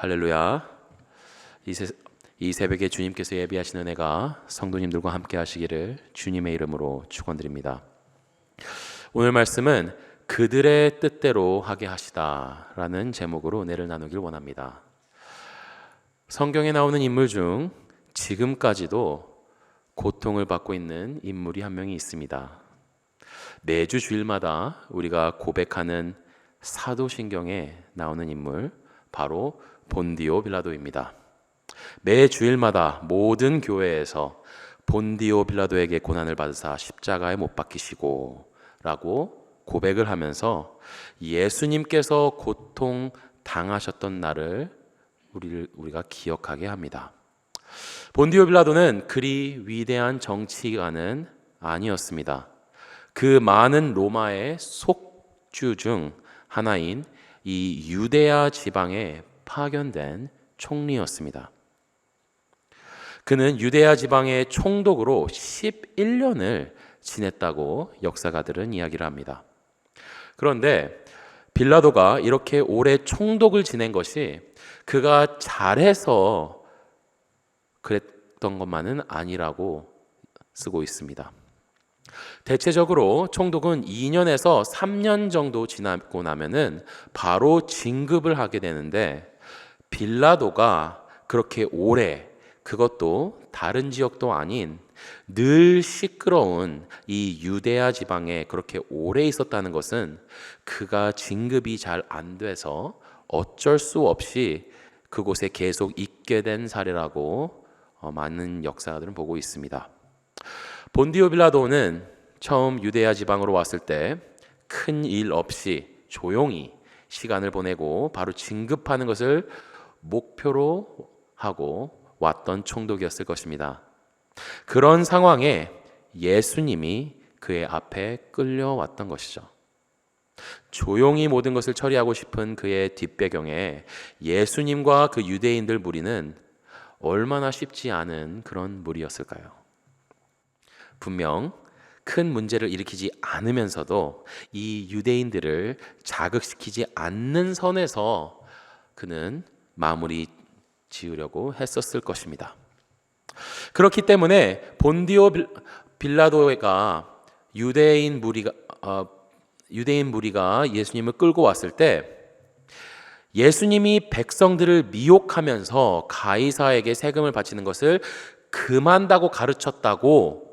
할렐루야. 이 새벽에 주님께서 예비하신 은혜가 성도님들과 함께 하시기를 주님의 이름으로 축원드립니다. 오늘 말씀은 그들의 뜻대로 하게 하시다 라는 제목으로 은혜를 나누길 원합니다. 성경에 나오는 인물 중 지금까지도 고통을 받고 있는 인물이 한 명이 있습니다. 매주 주일마다 우리가 고백하는 사도신경에 나오는 인물, 바로 본디오 빌라도입니다. 매 주일마다 모든 교회에서 본디오 빌라도에게 고난을 받으사 십자가에 못 박히시고 라고 고백을 하면서 예수님께서 고통 당하셨던 날을 우리가 기억하게 합니다. 본디오 빌라도는 그리 위대한 정치가는 아니었습니다. 그 많은 로마의 속주 중 하나인 이 유대야 지방에 파견된 총리였습니다. 그는 유대야 지방의 총독으로 11년을 지냈다고 역사가들은 이야기를 합니다. 그런데 빌라도가 이렇게 오래 총독을 지낸 것이 그가 잘해서 그랬던 것만은 아니라고 쓰고 있습니다. 대체적으로 총독은 2년에서 3년 정도 지나고 나면은 바로 진급을 하게 되는데 빌라도가 그렇게 오래, 그것도 다른 지역도 아닌 늘 시끄러운 이 유대야 지방에 그렇게 오래 있었다는 것은 그가 진급이 잘 안 돼서 어쩔 수 없이 그곳에 계속 있게 된 사례라고 많은 역사들은 보고 있습니다. 본디오 빌라도는 처음 유대야 지방으로 왔을 때 큰 일 없이 조용히 시간을 보내고 바로 진급하는 것을 목표로 하고 왔던 총독이었을 것입니다. 그런 상황에 예수님이 그의 앞에 끌려왔던 것이죠. 조용히 모든 것을 처리하고 싶은 그의 뒷배경에 예수님과 그 유대인들 무리는 얼마나 쉽지 않은 그런 무리였을까요? 분명 큰 문제를 일으키지 않으면서도 이 유대인들을 자극시키지 않는 선에서 그는 마무리 지으려고 했었을 것입니다. 그렇기 때문에 본디오 빌라도가 유대인 무리가 예수님을 끌고 왔을 때 예수님이 백성들을 미혹하면서 가이사에게 세금을 바치는 것을 금한다고 가르쳤다고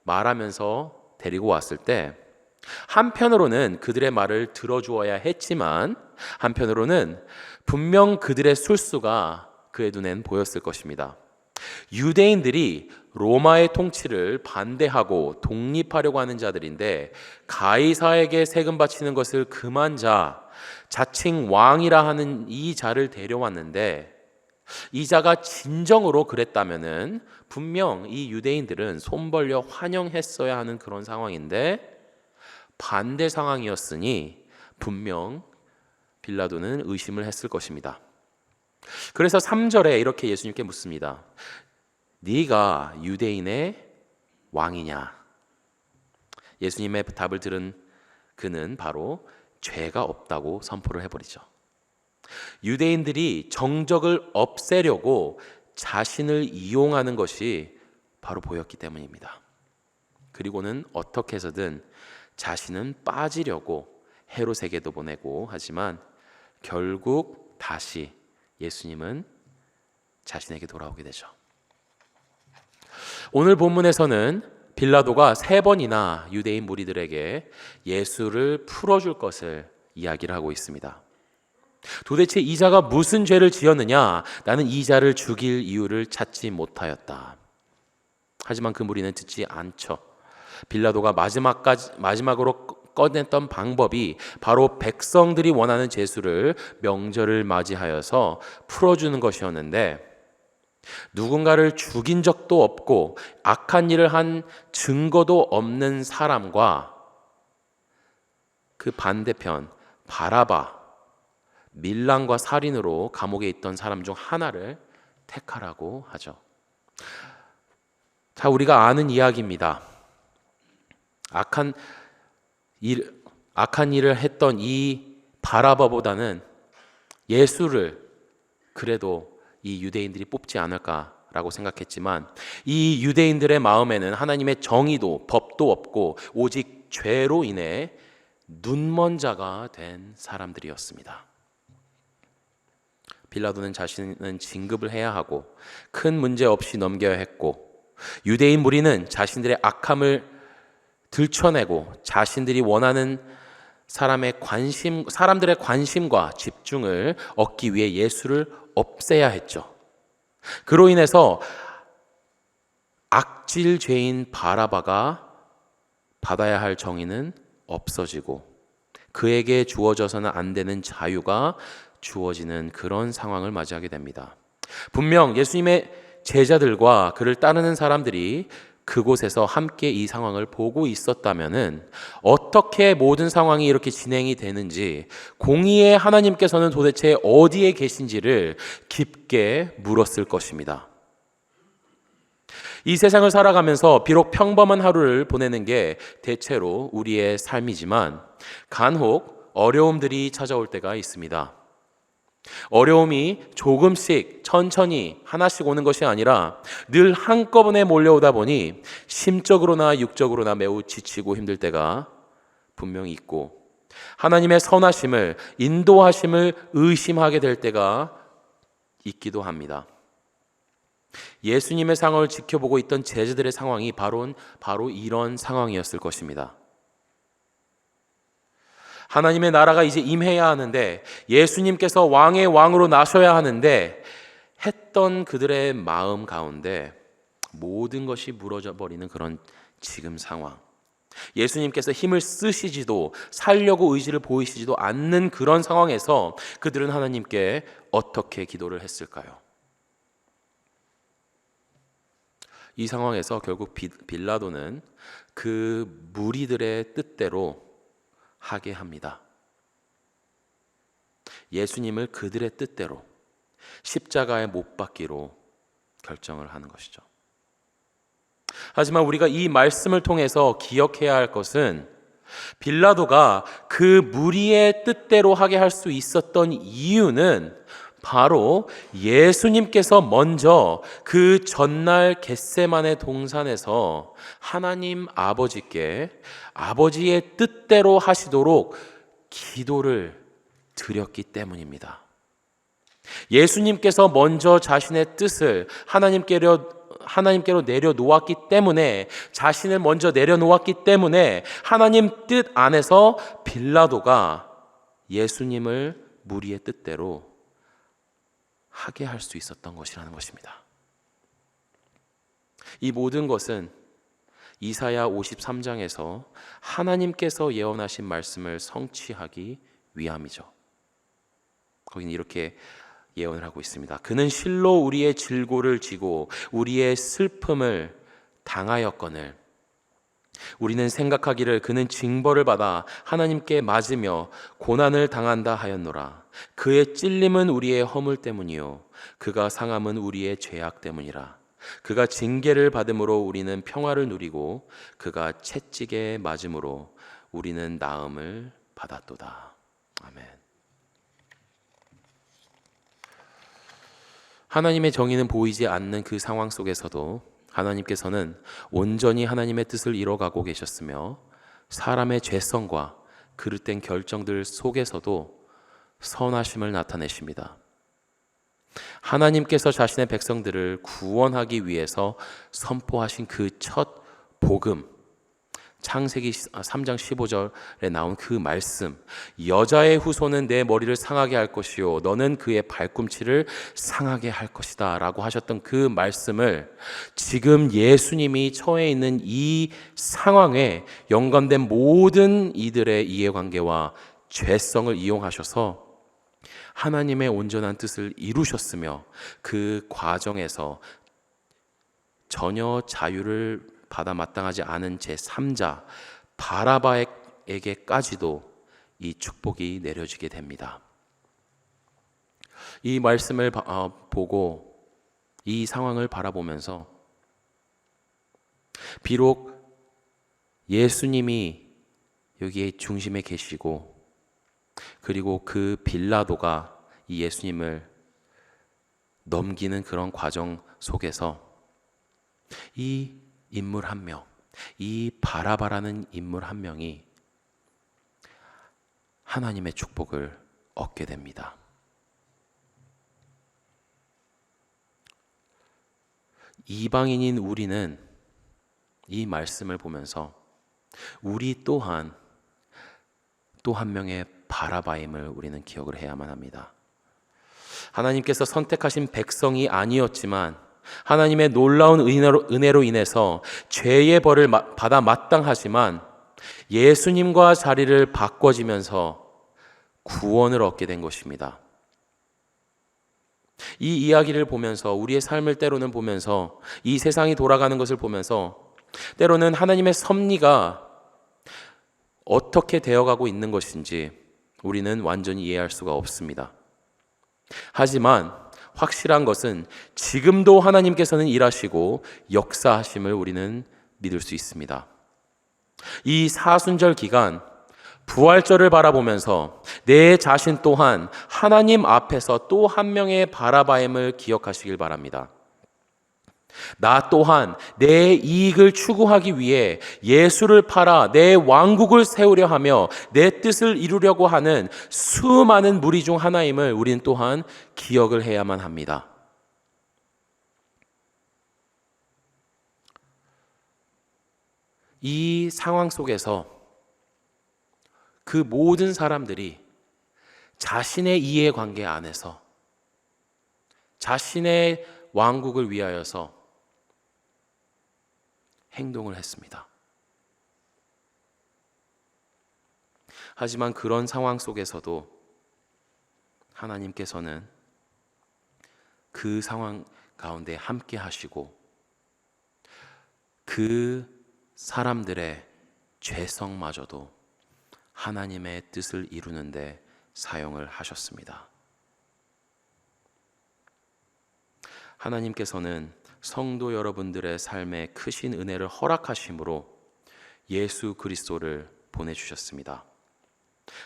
말하면서 데리고 왔을 때 한편으로는 그들의 말을 들어주어야 했지만 한편으로는 분명 그들의 술수가 그의 눈엔 보였을 것입니다. 유대인들이 로마의 통치를 반대하고 독립하려고 하는 자들인데 가이사에게 세금 바치는 것을 금한 자, 자칭 왕이라 하는 이 자를 데려왔는데 이 자가 진정으로 그랬다면은 분명 이 유대인들은 손 벌려 환영했어야 하는 그런 상황인데 반대 상황이었으니 분명 빌라도는 의심을 했을 것입니다. 그래서 3절에 이렇게 예수님께 묻습니다. 네가 유대인의 왕이냐? 예수님의 답을 들은 그는 바로 죄가 없다고 선포를 해버리죠. 유대인들이 정적을 없애려고 자신을 이용하는 것이 바로 보였기 때문입니다. 그리고는 어떻게 해서든 자신은 빠지려고 헤롯에게도 보내고 하지만 결국 다시 예수님은 자신에게 돌아오게 되죠. 오늘 본문에서는 빌라도가 3번이나 유대인 무리들에게 예수를 풀어줄 것을 이야기를 하고 있습니다. 도대체 이 자가 무슨 죄를 지었느냐? 나는 이 자를 죽일 이유를 찾지 못하였다. 하지만 그 무리는 듣지 않죠. 빌라도가 마지막으로 꺼냈던 방법이 바로 백성들이 원하는 제수를 명절을 맞이하여서 풀어주는 것이었는데 누군가를 죽인 적도 없고 악한 일을 한 증거도 없는 사람과 그 반대편 바라바, 밀란과 살인으로 감옥에 있던 사람 중 하나를 택하라고 하죠. 자, 우리가 아는 이야기입니다. 악한 일을 했던 이 바라바보다는 예수를 그래도 이 유대인들이 뽑지 않을까라고 생각했지만 이 유대인들의 마음에는 하나님의 정의도 법도 없고 오직 죄로 인해 눈먼 자가 된 사람들이었습니다. 빌라도는 자신은 진급을 해야 하고 큰 문제 없이 넘겨야 했고, 유대인 무리는 자신들의 악함을 들춰내고 자신들이 원하는 사람들의 관심과 집중을 얻기 위해 예수를 없애야 했죠. 그로 인해서 악질 죄인 바라바가 받아야 할 정의는 없어지고 그에게 주어져서는 안 되는 자유가 주어지는 그런 상황을 맞이하게 됩니다. 분명 예수님의 제자들과 그를 따르는 사람들이 그곳에서 함께 이 상황을 보고 있었다면은 어떻게 모든 상황이 이렇게 진행이 되는지, 공의의 하나님께서는 도대체 어디에 계신지를 깊게 물었을 것입니다. 이 세상을 살아가면서 비록 평범한 하루를 보내는 게 대체로 우리의 삶이지만 간혹 어려움들이 찾아올 때가 있습니다. 어려움이 조금씩 천천히 하나씩 오는 것이 아니라 늘 한꺼번에 몰려오다 보니 심적으로나 육적으로나 매우 지치고 힘들 때가 분명히 있고, 하나님의 선하심을, 인도하심을 의심하게 될 때가 있기도 합니다. 예수님의 상황을 지켜보고 있던 제자들의 상황이 바로 이런 상황이었을 것입니다. 하나님의 나라가 이제 임해야 하는데, 예수님께서 왕의 왕으로 나셔야 하는데 했던 그들의 마음 가운데 모든 것이 무너져 버리는 그런 지금 상황, 예수님께서 힘을 쓰시지도 살려고 의지를 보이시지도 않는 그런 상황에서 그들은 하나님께 어떻게 기도를 했을까요? 이 상황에서 결국 빌라도는 그 무리들의 뜻대로 하게 합니다. 예수님을 그들의 뜻대로 십자가에 못 박기로 결정을 하는 것이죠. 하지만 우리가 이 말씀을 통해서 기억해야 할 것은, 빌라도가 그 무리의 뜻대로 하게 할 수 있었던 이유는 바로 예수님께서 먼저 그 전날 겟세마네 동산에서 하나님 아버지께 아버지의 뜻대로 하시도록 기도를 드렸기 때문입니다. 예수님께서 먼저 자신의 뜻을 하나님께로 내려놓았기 때문에, 자신을 먼저 내려놓았기 때문에 하나님 뜻 안에서 빌라도가 예수님을 무리의 뜻대로 하게 할 수 있었던 것이라는 것입니다. 이 모든 것은 이사야 53장에서 하나님께서 예언하신 말씀을 성취하기 위함이죠. 거기는 이렇게 예언을 하고 있습니다. 그는 실로 우리의 질고를 지고 우리의 슬픔을 당하였거늘 우리는 생각하기를 그는 징벌을 받아 하나님께 맞으며 고난을 당한다 하였노라. 그의 찔림은 우리의 허물 때문이요 그가 상함은 우리의 죄악 때문이라. 그가 징계를 받음으로 우리는 평화를 누리고 그가 채찍에 맞음으로 우리는 나음을 받았도다. 아멘. 하나님의 정의는 보이지 않는 그 상황 속에서도 하나님께서는 온전히 하나님의 뜻을 이뤄가고 계셨으며, 사람의 죄성과 그릇된 결정들 속에서도 선하심을 나타내십니다. 하나님께서 자신의 백성들을 구원하기 위해서 선포하신 그 첫 복음, 창세기 3장 15절에 나온 그 말씀, 여자의 후손은 내 머리를 상하게 할 것이요 너는 그의 발꿈치를 상하게 할 것이다 라고 하셨던 그 말씀을 지금 예수님이 처해 있는 이 상황에 연관된 모든 이들의 이해관계와 죄성을 이용하셔서 하나님의 온전한 뜻을 이루셨으며, 그 과정에서 전혀 자유를 받아 마땅하지 않은 제3자 바라바에게까지도 이 축복이 내려지게 됩니다. 이 말씀을 보고 이 상황을 바라보면서 비록 예수님이 여기에 중심에 계시고, 그리고 그 빌라도가 이 예수님을 넘기는 그런 과정 속에서 이 인물 한 명, 이 바라바라는 인물 한 명이 하나님의 축복을 얻게 됩니다. 이방인인 우리는 이 말씀을 보면서 우리 또한 또 한 명의 바라바임을 우리는 기억을 해야만 합니다. 하나님께서 선택하신 백성이 아니었지만 하나님의 놀라운 은혜로 인해서 죄의 벌을 받아 마땅하지만 예수님과 자리를 바꿔지면서 구원을 얻게 된 것입니다. 이 이야기를 보면서 우리의 삶을 때로는 보면서 이 세상이 돌아가는 것을 보면서 때로는 하나님의 섭리가 어떻게 되어가고 있는 것인지 우리는 완전히 이해할 수가 없습니다. 하지만 확실한 것은 지금도 하나님께서는 일하시고 역사하심을 우리는 믿을 수 있습니다. 이 사순절 기간 부활절을 바라보면서 내 자신 또한 하나님 앞에서 또 한 명의 바라바임을 기억하시길 바랍니다. 나 또한 내 이익을 추구하기 위해 예수를 팔아 내 왕국을 세우려 하며 내 뜻을 이루려고 하는 수많은 무리 중 하나임을 우리는 또한 기억을 해야만 합니다. 이 상황 속에서 그 모든 사람들이 자신의 이해관계 안에서 자신의 왕국을 위하여서 행동을 했습니다. 하지만 그런 상황 속에서도 하나님께서는 그 상황 가운데 함께 하시고 그 사람들의 죄성마저도 하나님의 뜻을 이루는데 사용을 하셨습니다. 하나님께서는 성도 여러분들의 삶에 크신 은혜를 허락하심으로 예수 그리스도를 보내주셨습니다.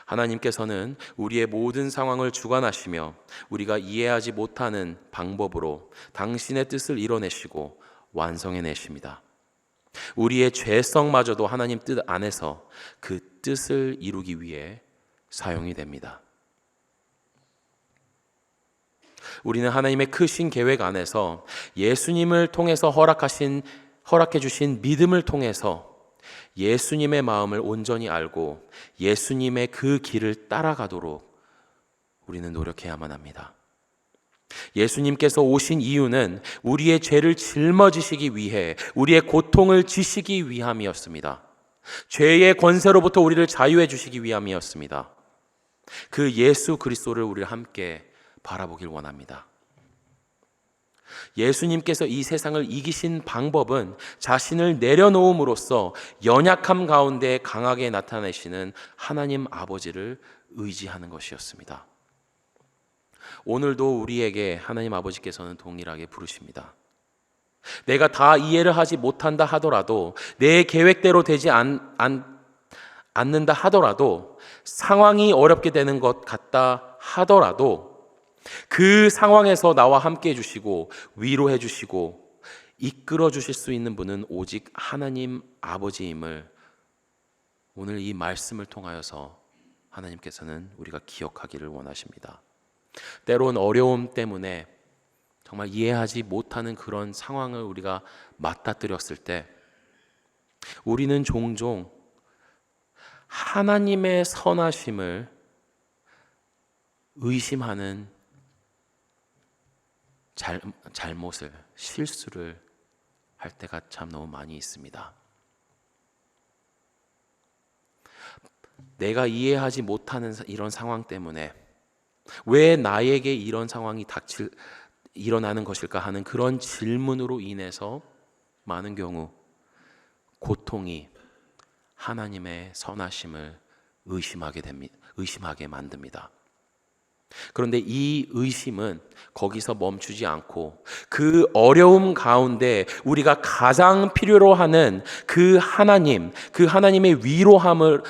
하나님께서는 우리의 모든 상황을 주관하시며 우리가 이해하지 못하는 방법으로 당신의 뜻을 이뤄내시고 완성해내십니다. 우리의 죄성마저도 하나님 뜻 안에서 그 뜻을 이루기 위해 사용이 됩니다. 우리는 하나님의 크신 계획 안에서 예수님을 통해서 허락해 주신 믿음을 통해서 예수님의 마음을 온전히 알고 예수님의 그 길을 따라가도록 우리는 노력해야만 합니다. 예수님께서 오신 이유는 우리의 죄를 짊어지시기 위해 우리의 고통을 지시기 위함이었습니다. 죄의 권세로부터 우리를 자유해 주시기 위함이었습니다. 그 예수 그리스도를 우리를 함께 바라보길 원합니다. 예수님께서 이 세상을 이기신 방법은 자신을 내려놓음으로써 연약함 가운데 강하게 나타내시는 하나님 아버지를 의지하는 것이었습니다. 오늘도 우리에게 하나님 아버지께서는 동일하게 부르십니다. 내가 다 이해를 하지 못한다 하더라도 내 계획대로 되지 않는다 하더라도 상황이 어렵게 되는 것 같다 하더라도 그 상황에서 나와 함께 해주시고 위로해 주시고 이끌어 주실 수 있는 분은 오직 하나님 아버지임을 오늘 이 말씀을 통하여서 하나님께서는 우리가 기억하기를 원하십니다. 때론 어려움 때문에 정말 이해하지 못하는 그런 상황을 우리가 맞닥뜨렸을 때 우리는 종종 하나님의 선하심을 의심하는 잘못을, 실수를 할 때가 참 너무 많이 있습니다. 내가 이해하지 못하는 이런 상황 때문에 왜 나에게 이런 상황이 일어나는 것일까 하는 그런 질문으로 인해서 많은 경우 고통이 하나님의 선하심을 의심하게 만듭니다. 그런데 이 의심은 거기서 멈추지 않고 그 어려움 가운데 우리가 가장 필요로 하는 그 하나님의 위로함으로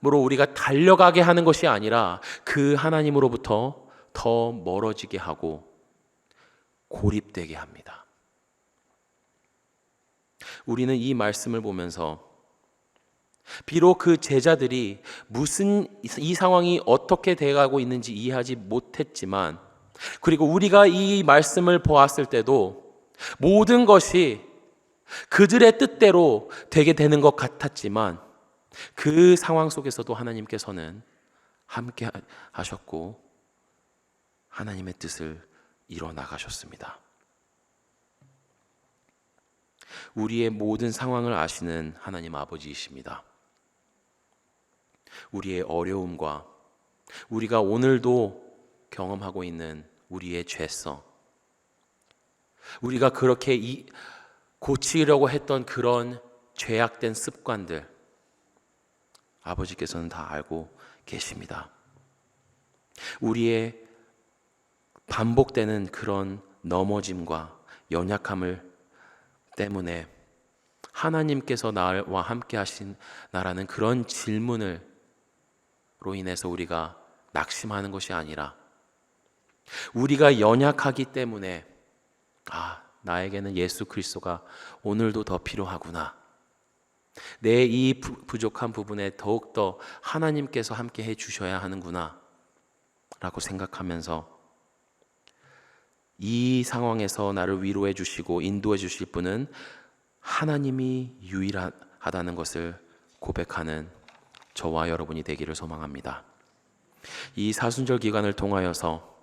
우리가 달려가게 하는 것이 아니라 그 하나님으로부터 더 멀어지게 하고 고립되게 합니다. 우리는 이 말씀을 보면서 비록 그 제자들이 이 상황이 어떻게 돼가고 있는지 이해하지 못했지만, 그리고 우리가 이 말씀을 보았을 때도 모든 것이 그들의 뜻대로 되게 되는 것 같았지만, 그 상황 속에서도 하나님께서는 함께 하셨고 하나님의 뜻을 이뤄 나가셨습니다. 우리의 모든 상황을 아시는 하나님 아버지이십니다. 우리의 어려움과 우리가 오늘도 경험하고 있는 우리의 죄성, 우리가 그렇게 고치려고 했던 그런 죄악된 습관들, 아버지께서는 다 알고 계십니다. 우리의 반복되는 그런 넘어짐과 연약함을 때문에 하나님께서 나와 함께 하신 나라는 그런 질문으로 인해서 우리가 낙심하는 것이 아니라, 우리가 연약하기 때문에 나에게는 예수 그리스도가 오늘도 더 필요하구나, 내 이 부족한 부분에 더욱더 하나님께서 함께 해 주셔야 하는구나 라고 생각하면서, 이 상황에서 나를 위로해 주시고 인도해 주실 분은 하나님이 유일하다는 것을 고백하는 저와 여러분이 되기를 소망합니다. 이 사순절 기간을 통하여서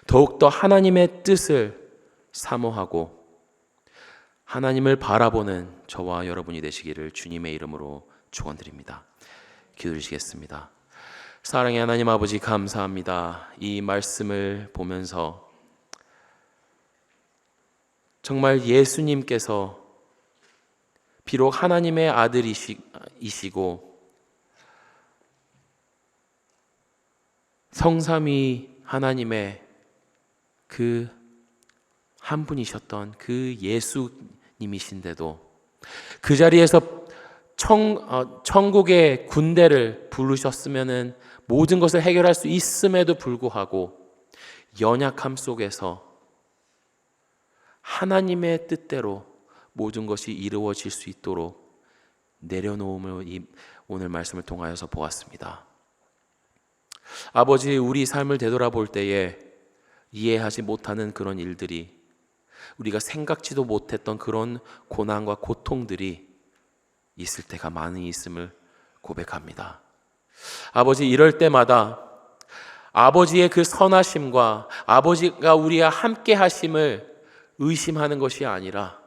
더욱더 하나님의 뜻을 사모하고 하나님을 바라보는 저와 여러분이 되시기를 주님의 이름으로 축원드립니다. 기도드리시겠습니다. 사랑의 하나님 아버지, 감사합니다. 이 말씀을 보면서 정말 예수님께서 비록 하나님의 아들이시고 성삼위 하나님의 그 한 분이셨던 그 예수님이신데도 그 자리에서 천국의 군대를 부르셨으면은 모든 것을 해결할 수 있음에도 불구하고 연약함 속에서 하나님의 뜻대로 모든 것이 이루어질 수 있도록 내려놓음을 오늘 말씀을 통하여서 보았습니다. 아버지, 우리 삶을 되돌아볼 때에 이해하지 못하는 그런 일들이, 우리가 생각지도 못했던 그런 고난과 고통들이 있을 때가 많이 있음을 고백합니다. 아버지, 이럴 때마다 아버지의 그 선하심과 아버지가 우리와 함께 하심을 의심하는 것이 아니라,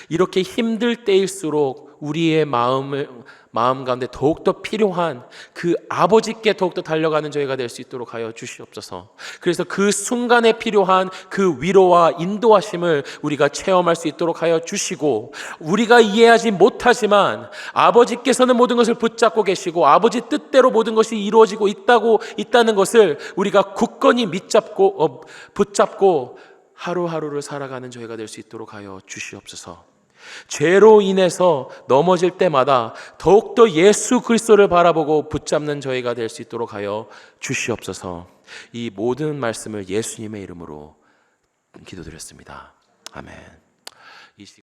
이렇게 힘들 때일수록 우리의 마음 가운데 더욱더 필요한 그 아버지께 더욱더 달려가는 저희가 될 수 있도록 하여 주시옵소서. 그래서 그 순간에 필요한 그 위로와 인도하심을 우리가 체험할 수 있도록 하여 주시고, 우리가 이해하지 못하지만 아버지께서는 모든 것을 붙잡고 계시고 아버지 뜻대로 모든 것이 이루어지고 있다는 것을 우리가 굳건히 붙잡고 하루하루를 살아가는 저희가 될 수 있도록 하여 주시옵소서. 죄로 인해서 넘어질 때마다 더욱더 예수 그리스도를 바라보고 붙잡는 저희가 될 수 있도록 하여 주시옵소서. 이 모든 말씀을 예수님의 이름으로 기도드렸습니다. 아멘.